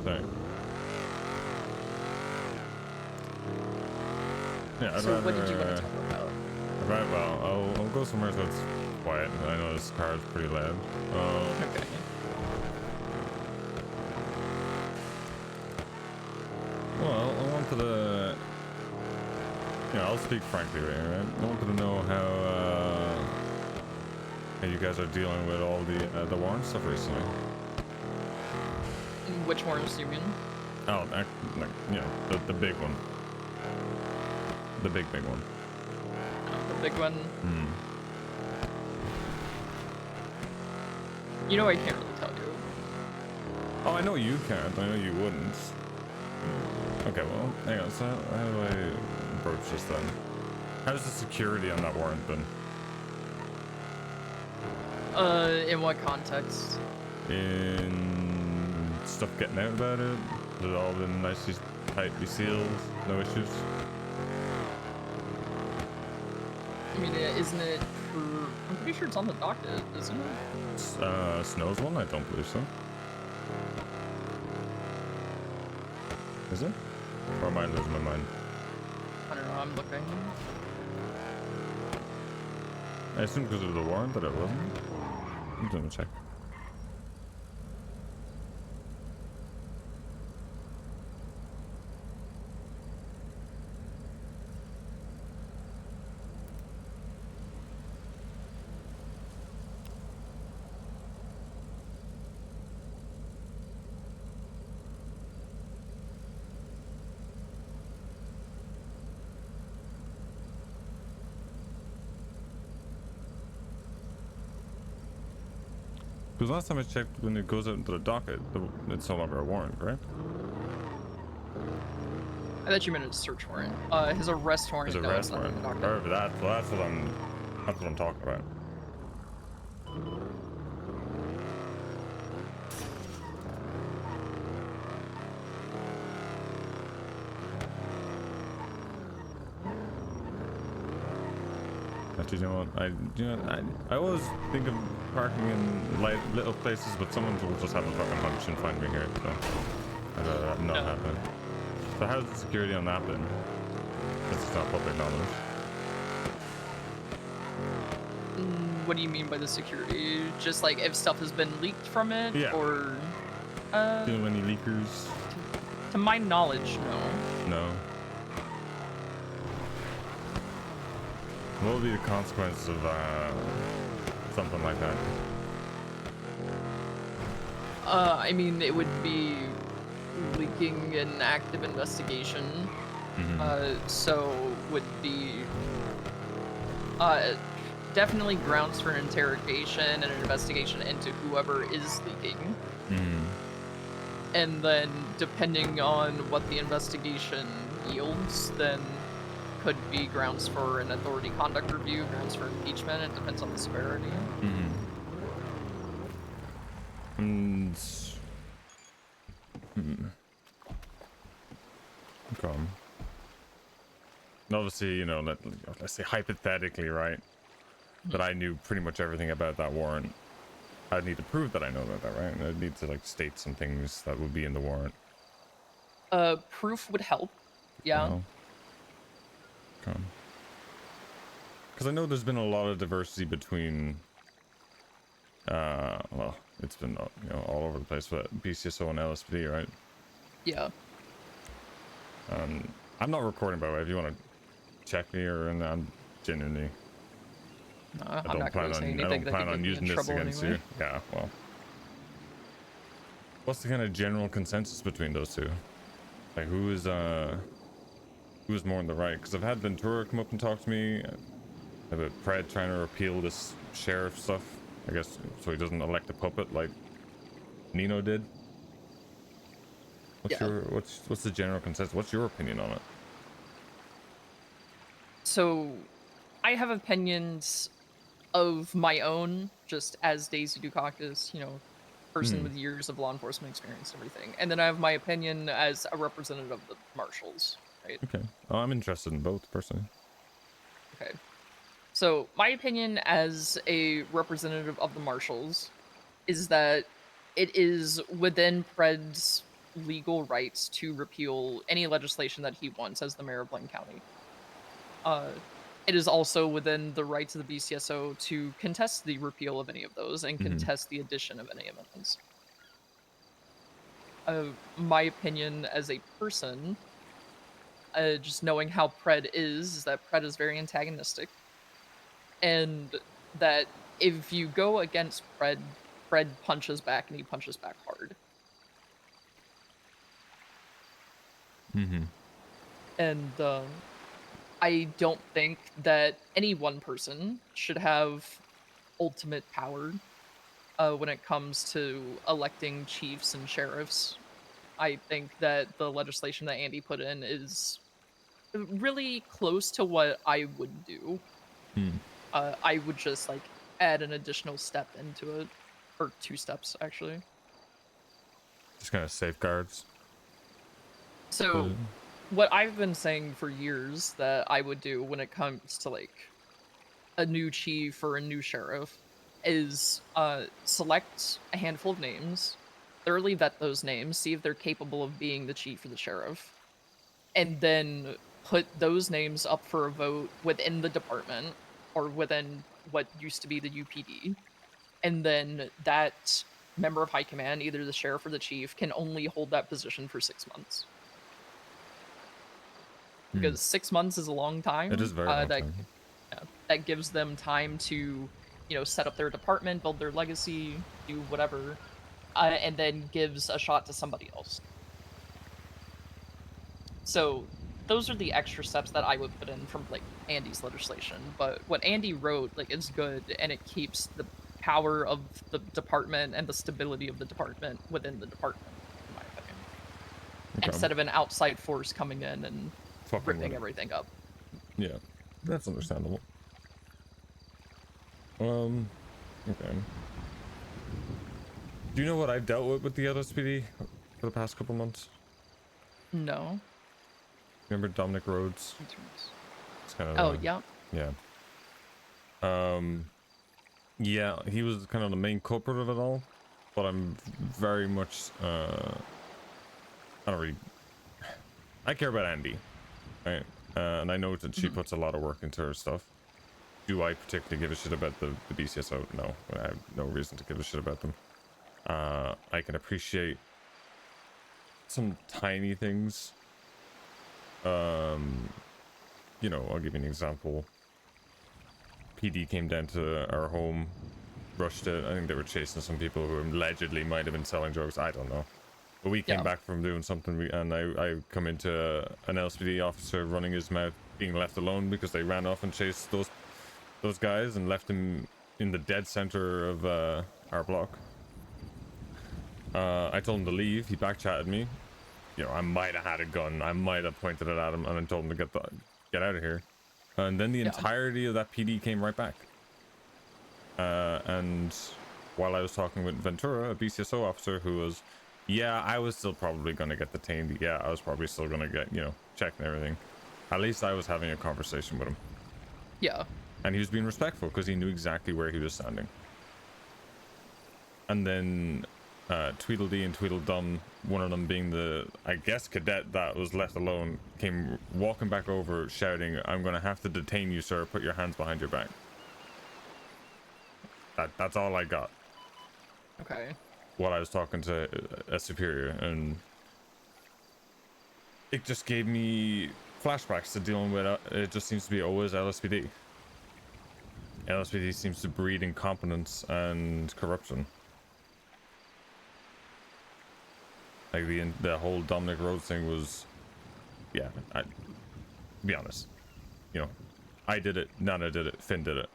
Sorry. Yeah, I'd So rather. what did you want to talk about? Right. Well, I'll go somewhere so it's quiet. I know this car is pretty loud. Okay. Well, I wanted to. I'll speak frankly right here, right? I wanted to know how you guys are dealing with all the warrant stuff recently. Which warrants do you mean? Oh, the big one. The big one. The big one? Hmm. You know I can't really tell you. Oh, I know you can't. I know you wouldn't. Okay, well, hang on. So how do I approach this then? How's the security on that warrant been? In what context? In stuff getting out about it? Has it all been nicely, tightly sealed? No issues? I mean, isn't it for... I'm pretty sure it's on the docket, isn't it? Snow's one? I don't believe so. Is it? Or am I losing my mind? I don't know, I'm looking. I assume because of the warrant that it wasn't. I'm doing a check. Because last time I checked, when it goes out into the docket, it's no longer a warrant, correct? I thought you meant a search warrant. His arrest warrant, There's a no, it's rest not on the warrant. docket. Or that's what I'm talking about. Actually, you know what? I always think of parking in little places, but someone will just have a fucking hunch and find me here. So I'd rather that not happen. So how's the security on that been? This is not public knowledge. What do you mean by the security? Just like if stuff has been leaked from it, Yeah. or Do you know any leakers? to my knowledge, no. No. What would be the consequences of something like that? I mean, it would be leaking an active investigation. So would be definitely grounds for an interrogation and an investigation into whoever is leaking. And then depending on what the investigation yields, then could be grounds for an authority conduct review, grounds for impeachment. It depends on the severity. And okay. Obviously, you know, let's say hypothetically, right? That I knew pretty much everything about that warrant. I'd need to prove that I know about that, right? I'd need to like state some things that would be in the warrant. Proof would help. Yeah. Well, okay. Because I know there's been a lot of diversity between, well, it's been all over the place, but BCSO and LSPD, right? Yeah. I'm not recording, by the way. If you want to check me, and I'm genuinely, I'm not going to say anything I don't that plan could get on me using in this trouble against anyway. you. Yeah, well, what's the kind of general consensus between those two? Like, who's more on the right? Because I've had Ventura come up and talk to me about Pred trying to repeal this sheriff stuff, I guess, so he doesn't elect a puppet like Nino did. What's the general consensus? What's your opinion on it? So I have opinions of my own, just as Daisy Dukakis, person with years of law enforcement experience and everything. And then I have my opinion as a representative of the marshals, right? Okay. Oh, I'm interested in both, personally. Okay. So my opinion as a representative of the marshals is that it is within Pred's legal rights to repeal any legislation that he wants as the mayor of Blaine County. Uh, it is also within the rights of the BCSO to contest the repeal of any of those and Mm-hmm. contest the addition of any amendments. My opinion as a person, just knowing how Pred is that Pred is very antagonistic, and that if you go against Pred, Pred punches back and he punches back hard. Mm-hmm. And I don't think that any one person should have ultimate power when it comes to electing chiefs and sheriffs. I think that the legislation that Andy put in is really close to what I would do. Hmm. I would just like add an additional step into it, or 2 steps actually. Just kind of safeguards. So, The... what I've been saying for years that I would do when it comes to like a new chief or a new sheriff is select a handful of names, thoroughly vet those names, see if they're capable of being the chief or the sheriff, and then put those names up for a vote within the department or within what used to be the UPD. And then that member of high command, either the sheriff or the chief, can only hold that position for 6 months. Hmm. Because 6 months is a long It is time. a very long time. Yeah, that gives them time to, set up their department, build their legacy, do whatever, and then gives a shot to somebody else. So those are the extra steps that I would put in from like Andy's legislation. But what Andy wrote, like, is good and it keeps the power of the department and the stability of the department within the department, in my opinion. Okay. Instead of an outside force coming in and Fucking with ripping it. everything up. Yeah, that's understandable. Okay. Do you know what I've dealt with the LSPD for the past couple months? No. Remember Dominic Rhodes? Interns. It's kind of Oh, yeah. yeah. Yeah, he was kind of the main culprit of it all, but I'm very much I don't really I care about Andy, right? And I know that she puts a lot of work into her stuff. Do I particularly give a shit about the BCSO? No, I have no reason to give a shit about them. I can appreciate some tiny things. I'll give you an example. PD came down to our home, rushed it. I think they were chasing some people who allegedly might have been selling drugs. I don't know. But we came back from doing something, and I come into an LSPD officer running his mouth, being left alone because they ran off and chased those guys and left him in the dead center of our block. I told him to leave. He backchatted me. I might have had a gun. I might have pointed it at him, and I told him to get out of here. And then the entirety of that PD came right back. And while I was talking with Ventura, a BCSO officer who was, I was still probably going to get detained. Yeah, I was probably still going to get, checked and everything. At least I was having a conversation with him. Yeah. And he was being respectful because he knew exactly where he was standing. And then Tweedledee and Tweedledum, one of them being the, I guess, cadet that was left alone, came walking back over shouting, "I'm going to have to detain you, sir. Put your hands behind your back." That's all I got. Okay. While I was talking to a superior, and it just gave me flashbacks to dealing with it just seems to be always LSPD. LSPD seems to breed incompetence and corruption. Like the whole Dominic Rhodes thing was, I be honest, I did it, Nana did it, Finn did it.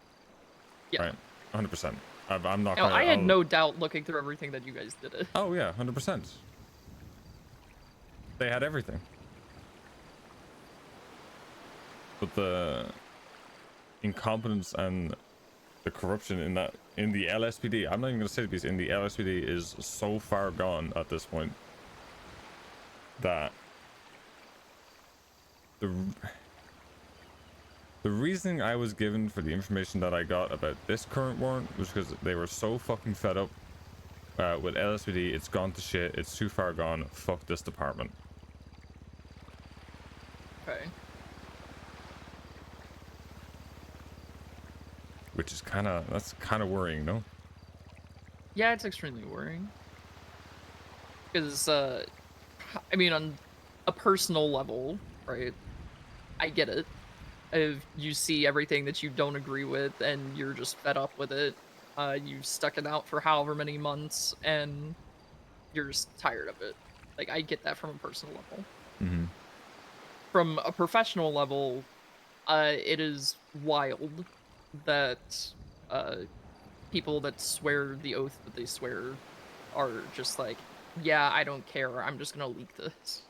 Yeah. Right, 100%. I'm not. I had no doubt looking through everything that you guys did it. Oh yeah, 100%. They had everything. But the incompetence and the corruption in the LSPD, I'm not even gonna say this, in the LSPD is so far gone at this point that the reasoning I was given for the information that I got about this current warrant was because they were so fucking fed up With LSPD, it's gone to shit. It's too far gone. Fuck this department. Okay. Which is that's kind of worrying, no? Yeah, it's extremely worrying. Because, I mean, on a personal level, right? I get it. If you see everything that you don't agree with and you're just fed up with it, you've stuck it out for however many months and you're just tired of it. Like, I get that from a personal level. Mm-hmm. From a professional level, it is wild that uh, people that swear the oath that they swear are just like, yeah, I don't care. I'm just gonna leak this.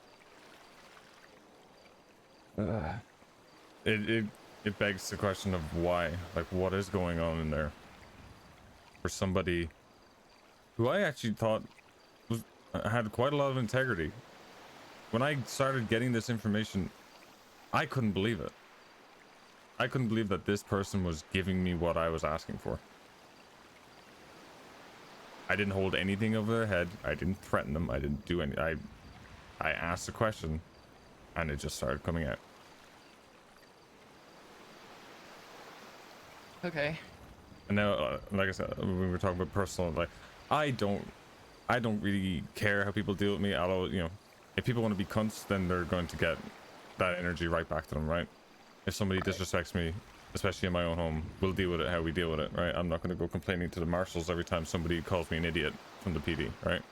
It it begs the question of why. Like, what is going on in there for somebody who I actually thought was had quite a lot of integrity. When I started getting this information, I couldn't believe it. I couldn't believe that this person was giving me what I was asking for. I didn't hold anything over their head. I didn't threaten them. I didn't do any. I asked a question, and it just started coming out. Okay. And now, like I said, when we were talking about personal, like I don't really care how people deal with me. Although, you know, if people want to be cunts, then they're going to get that energy right back to them, right? If somebody disrespects me, especially in my own home, we'll deal with it how we deal with it, right? I'm not going to go complaining to the marshals every time somebody calls me an idiot from the PD, right?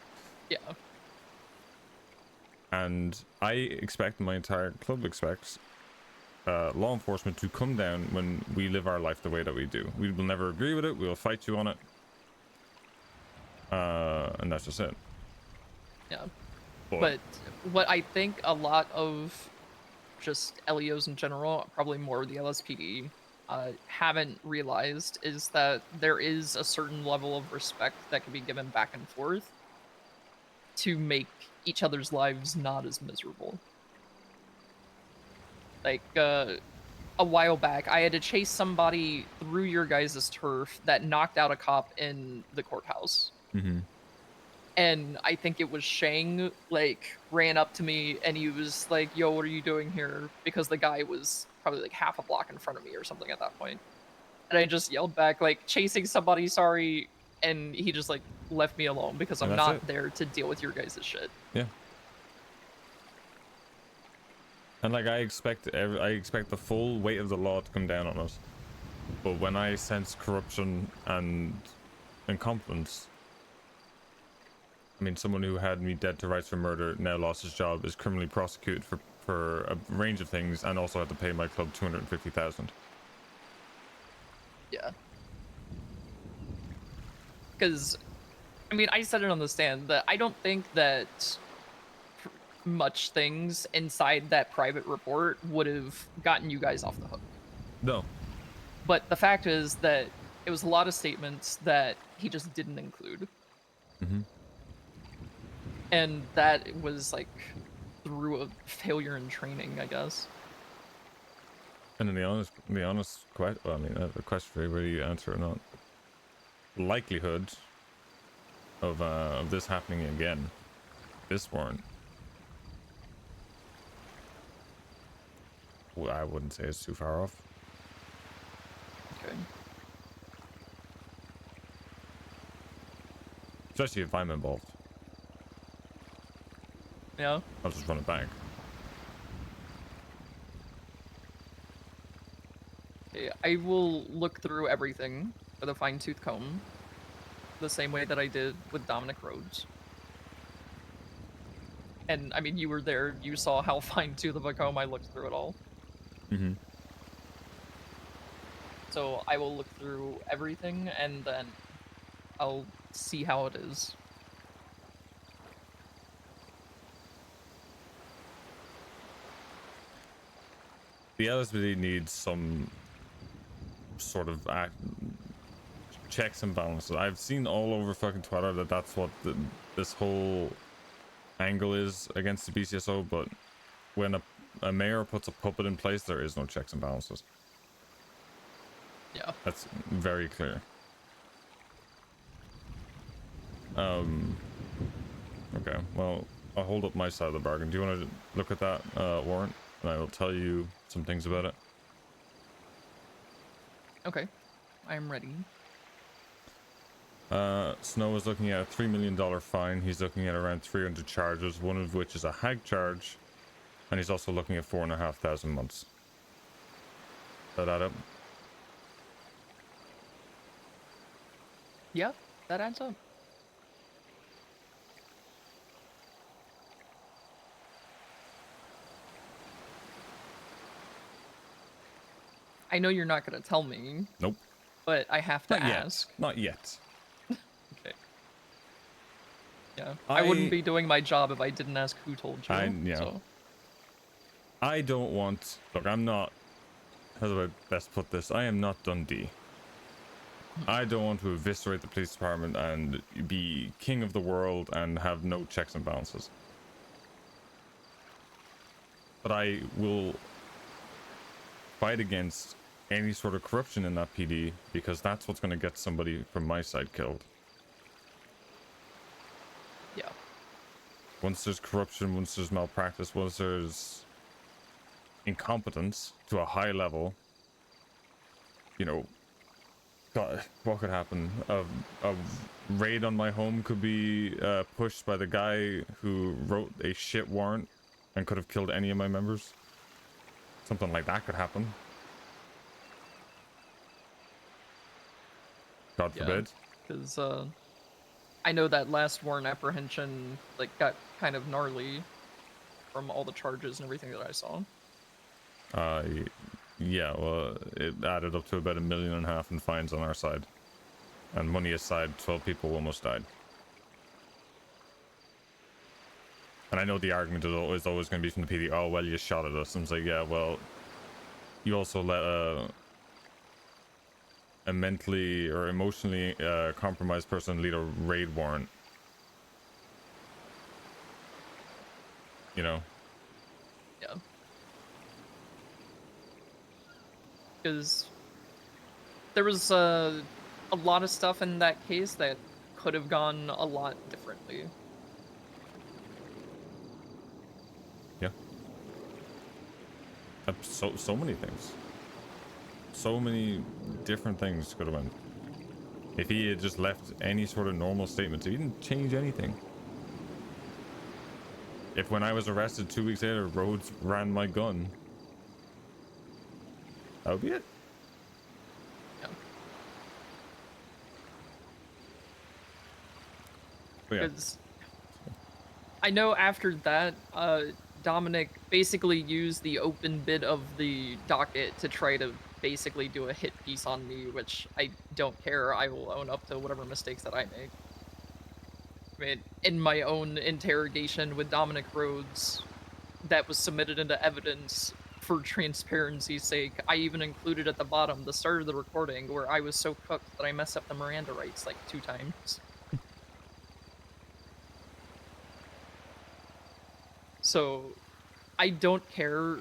Yeah. And I expect, my entire club expects, law enforcement to come down when we live our life the way that we do. We will never agree with it. We'll fight you on it. And that's just it. Yeah. But what I think a lot of just LEOs in general, probably more the LSPD, haven't realized is that there is a certain level of respect that can be given back and forth to make each other's lives not as miserable. Like, a while back, I had to chase somebody through your guys' turf that knocked out a cop in the courthouse. Mm-hmm. And I think it was Shang, like, ran up to me and he was like, yo, what are you doing here? Because the guy was probably like half a block in front of me or something at that point. And I just yelled back, like, chasing somebody, sorry. And he just, like, left me alone because And I'm that's it. not there to deal with your guys' shit. Yeah. And like I expect the full weight of the law to come down on us. But when I sense corruption and incompetence, I mean, someone who had me dead to rights for murder now lost his job, is criminally prosecuted for a range of things, and also had to pay my club 250,000. Yeah. Because, I mean, I said it on the stand that I don't think that much things inside that private report would have gotten you guys off the hook. No. But the fact is that it was a lot of statements that he just didn't include. Mm-hmm. And that was like through a failure in training, I guess. And then the honest question, well, I mean, the question for you, whether you answer or not, likelihood of this happening again, this warrant, well, I wouldn't say it's too far off. Okay. Especially if I'm involved. Yeah. I'll just run it back. Okay, I will look through everything with a fine-tooth comb, the same way that I did with Dominic Rhodes. And I mean, you were there. You saw how fine-tooth of a comb I looked through it all. Mm-hmm. So I will look through everything and then I'll see how it is. The LSPD needs some sort of checks and balances. I've seen all over fucking Twitter that that's what this whole angle is against the BCSO, but when a mayor puts a puppet in place, there is no checks and balances. Yeah. That's very clear. Okay, well, I'll hold up my side of the bargain. Do you want to look at that warrant? And I will tell you some things about it. Okay, I'm ready. Snow is looking at a $3 million fine. He's looking at around 300 charges, one of which is a hag charge. And he's also looking at 4,500 months. That add up? Yeah, that adds up. I know you're not gonna tell me, Nope. but I have to Not yet. ask. Not yet. Okay. Yeah, I wouldn't be doing my job if I didn't ask who told you. Yeah. So. I don't want... Look, I'm not... How do I best put this? I am not Dundee. I don't want to eviscerate the police department and be king of the world and have no checks and balances. But I will fight against any sort of corruption in that PD, because that's what's going to get somebody from my side killed. Yeah. Once there's corruption, once there's malpractice, once there's incompetence to a high level, you know, God, what could happen? A raid on my home could be pushed by the guy who wrote a shit warrant and could have killed any of my members. Something like that could happen. God forbid. Because I know that last warrant apprehension like got kind of gnarly from all the charges and everything that I saw. Yeah, well, it added up to about $1.5 million in fines on our side. And money aside, 12 people almost died. And I know the argument is always going to be from the PD, oh, well, you shot at us. And it's like, yeah, well, you also let a mentally or emotionally compromised person lead a raid warrant. You know? Yeah. Because there was a lot of stuff in that case that could have gone a lot differently. Yeah. So many things. So many different things could have went. If he had just left any sort of normal statements, he didn't change anything. If when I was arrested 2 weeks later, Rhodes ran my gun, that would be it. Yeah. But yeah. Because I know after that, Dominic basically used the open bit of the docket to try to basically do a hit piece on me, which I don't care. I will own up to whatever mistakes that I make. I mean, in my own interrogation with Dominic Rhodes that was submitted into evidence for transparency's sake, I even included at the bottom the start of the recording where I was so cooked that I messed up the Miranda rights like 2 times. So, I don't care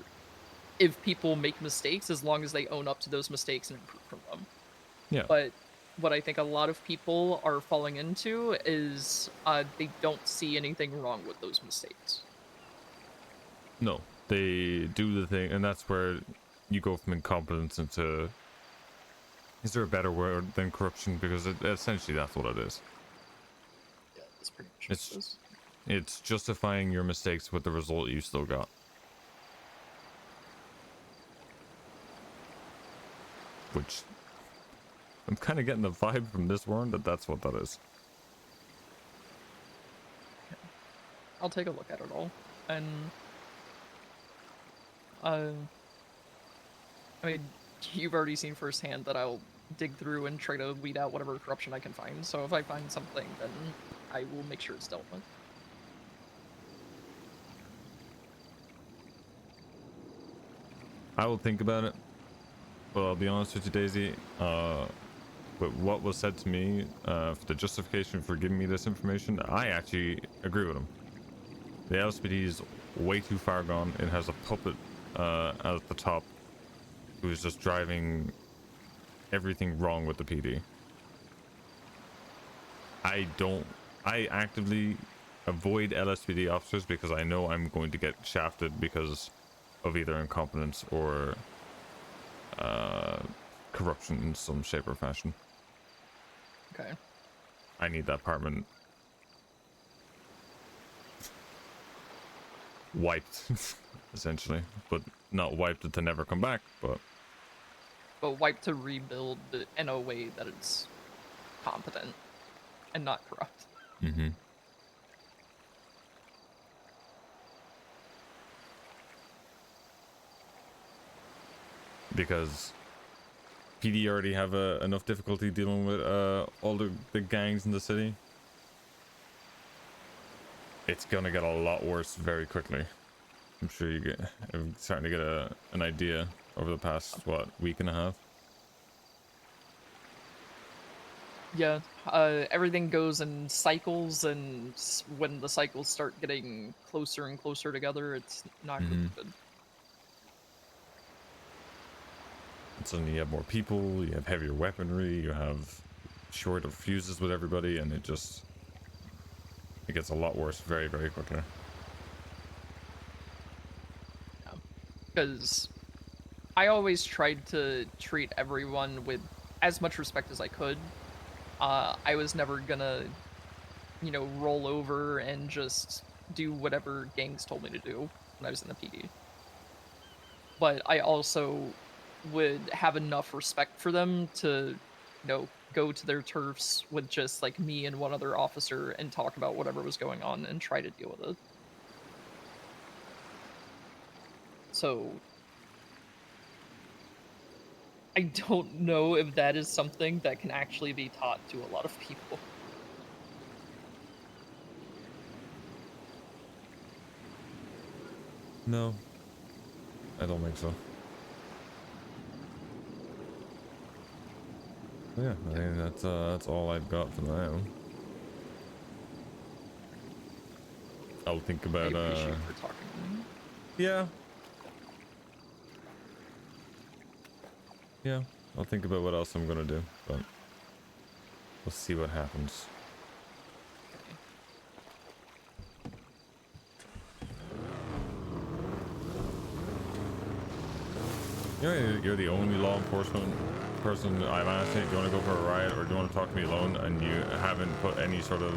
if people make mistakes as long as they own up to those mistakes and improve from them. Yeah. But what I think a lot of people are falling into is they don't see anything wrong with those mistakes. No, they do the thing, and that's where you go from incompetence into... Is there a better word than corruption? Because essentially that's what it is. Yeah, that's pretty much what it is. It's justifying your mistakes with the result you still got. Which... I'm kind of getting the vibe from this warrant that that's what that is. I'll take a look at it all. And... I mean, you've already seen firsthand that I'll dig through and try to weed out whatever corruption I can find. So if I find something, then I will make sure it's dealt with. I will think about it, but I'll be honest with you, Daisy. But what was said to me for the justification for giving me this information, I actually agree with him. The LSPD is way too far gone. It has a puppet at the top who is just driving everything wrong with the PD. I don't I actively avoid LSPD officers because I know I'm going to get shafted because of either incompetence or corruption in some shape or fashion. Okay. I need that apartment wiped, essentially, but not wiped to never come back, but wipe to rebuild it in a way that it's competent and not corrupt. mm-hmm. Because PD already have enough difficulty dealing with all the gangs in the city. It's gonna get a lot worse very quickly. I'm sure I'm starting to get an idea over the past week and a half. Yeah, everything goes in cycles, and when the cycles start getting closer and closer together, it's not Mm-hmm. good. And suddenly you have more people, you have heavier weaponry, you have shorter fuses with everybody, and it gets a lot worse very, very quickly. Because I always tried to treat everyone with as much respect as I could. I was never gonna, roll over and just do whatever gangs told me to do when I was in the PD. But I also would have enough respect for them to, go to their turfs with just like me and one other officer and talk about whatever was going on and try to deal with it. So I don't know if that is something that can actually be taught to a lot of people. No, I don't think so. Yeah, I mean that's all I've got for now. I'll think I about appreciate you for talking to me. yeah. Yeah, I'll think about what else I'm gonna do, but we'll see what happens. Okay. You're the only law enforcement person I've asked, hey, do you want to go for a riot or do you want to talk to me alone? And you haven't put any sort of,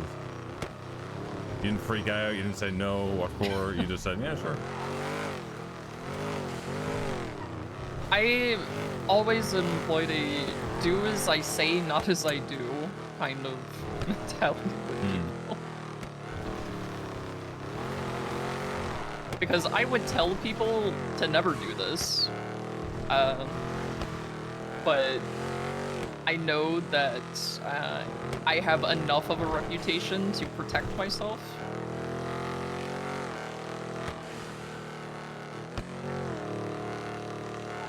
you didn't freak out, you didn't say no, what for, you just said, yeah, sure. I always employed a do as I say, not as I do kind of mentality with people. Because I would tell people to never do this. But I know that I have enough of a reputation to protect myself.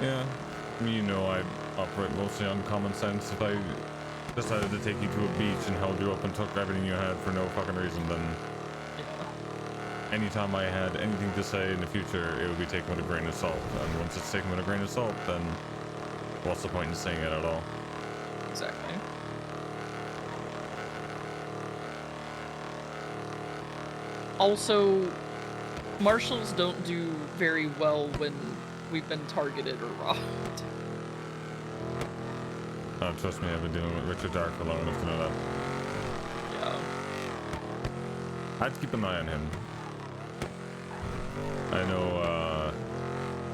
Yeah, I operate mostly on common sense. If I decided to take you to a beach and held you up and took everything you had for no fucking reason, then anytime I had anything to say in the future, it would be taken with a grain of salt. And once it's taken with a grain of salt, then what's the point in saying it at all? Exactly. Also, marshals don't do very well when we've been targeted or robbed. Oh, trust me, I've been dealing with Richard Dark for long enough to know that. Yeah. I'd keep an eye on him. I know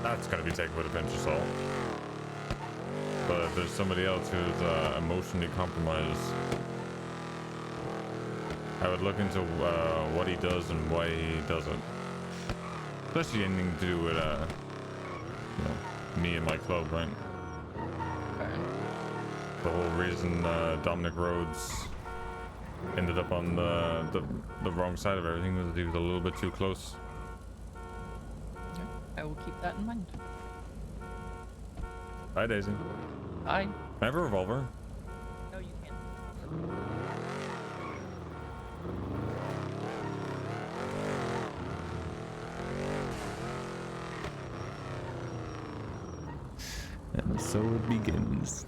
that's gonna be taken with a pinch of salt. But if there's somebody else who's emotionally compromised, I would look into what he does and why he does it. Especially anything to do with me and my club, right? Okay. The whole reason Dominic Rhodes ended up on the wrong side of everything was that he was a little bit too close. Yeah, I will keep that in mind. Bye, Daisy. Bye. Can I have a revolver? No, you can't. And so it begins.